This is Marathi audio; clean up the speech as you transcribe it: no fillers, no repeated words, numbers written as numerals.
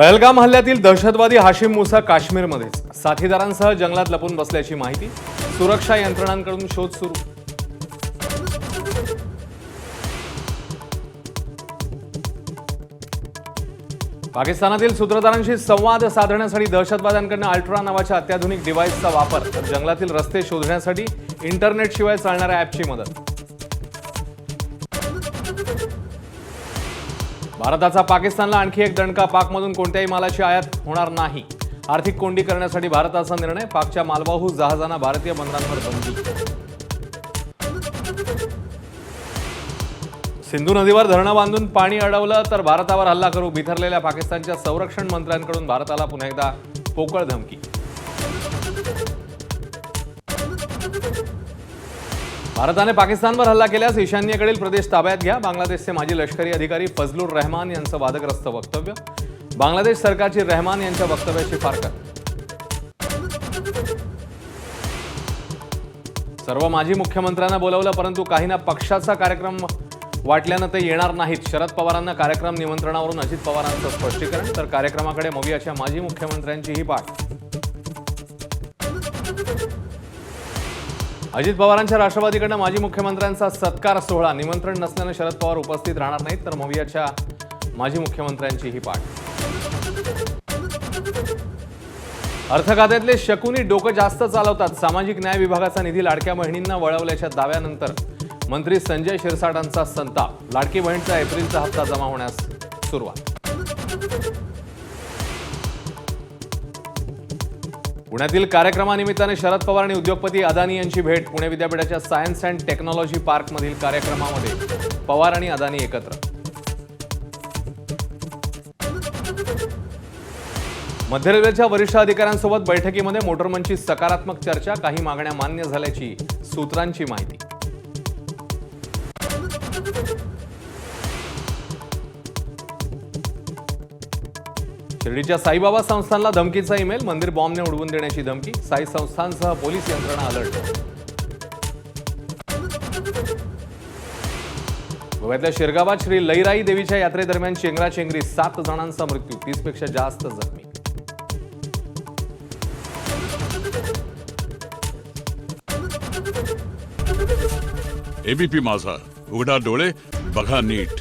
पहलगाम हल्ल्यातील दहशतवादी हाशिम मुसा काश्मीरमध्येच साथीदारांसह जंगलात लपून बसल्याची माहिती। सुरक्षा यंत्रणांकडून शोध सुरू। पाकिस्तानातील सूत्रधारांशी संवाद साधण्यासाठी दहशतवाद्यांकडून अल्ट्रा नावाच्या अत्याधुनिक डिव्हाइसचा वापर, तर जंगलातील रस्ते शोधण्यासाठी इंटरनेटशिवाय चालणाऱ्या ॲपची मदत। भारताचा पाकिस्तानला आणखी एक दणका, पाकमधून कोणत्याही मालाची आयात होणार नाही। आर्थिक कोंडी करण्यासाठी भारताचा निर्णय, पाकच्या मालवाहू जहाजांना भारतीय बंदरांवर बंदी। सिंधू नदीवर धरणं बांधून पाणी अडवलं तर भारतावर हल्ला करू, बिथरलेल्या पाकिस्तानच्या संरक्षण मंत्र्यांकडून भारताला पुन्हा एकदा पोकळ धमकी। भारताने पाकिस्तानवर हल्ला केल्यास ईशान्येकडील प्रदेश ताब्यात घ्या, बांगलादेशचे माजी लष्करी अधिकारी फजलुर रहमान यांचं वादग्रस्त वक्तव्य। बांगलादेश सरकारची रहमान यांच्या वक्तव्याची फारकत। सर्व माजी मुख्यमंत्र्यांना बोलावलं, परंतु काहींना पक्षाचा कार्यक्रम वाटल्यानं ते येणार नाहीत। शरद पवारांना कार्यक्रम निमंत्रणावरून अजित पवारांचं स्पष्टीकरण, तर कार्यक्रमाकडे मोवियाच्या माजी मुख्यमंत्र्यांचीही पाठ। अजित पवारांच्या राष्ट्रवादीकडनं माजी मुख्यमंत्र्यांचा सत्कार सोहळा, निमंत्रण नसल्यानं शरद पवार उपस्थित राहणार नाहीत, तर मोवियाच्या माजी मुख्यमंत्र्यांचीही पाठ। अर्थ खात्यातले शकुनी डोकं जास्त चालवतात, सामाजिक न्याय विभागाचा निधी लाडक्या बहिणींना वळवल्याच्या दाव्यानंतर मंत्री संजय शिरसाटांचा संताप। लाडकी बहीणचा एप्रिलचा हप्ता जमा होण्यास सुरुवात। पुण्यातील कार्यक्रमानिमित्ताने शरद पवार आणि उद्योगपती अदानी यांची भेट। पुणे विद्यापीठाच्या सायन्स अँड टेक्नॉलॉजी पार्कमधील कार्यक्रमामध्ये पवार आणि अदानी एकत्र। मध्य रेल्वेच्या वरिष्ठ अधिकाऱ्यांसोबत बैठकीमध्ये मोटरमनची सकारात्मक चर्चा, काही मागण्या मान्य झाल्याची सूत्रांची माहिती। शिर्डीच्या साईबाबा संस्थानला धमकीचा ईमेल, मंदिर बॉम्बने उडवून देण्याची धमकी। साई संस्थानसह पोलीस यंत्रणा अलर्ट। गोव्यातल्या शिरगावात श्री लईराई देवीच्या यात्रेदरम्यान चेंगराचेंगरी, 7 जणांचा मृत्यू, 30 पेक्षा जास्त जखमी। एबीपी माझा, उघडा डोळे बघा नीट।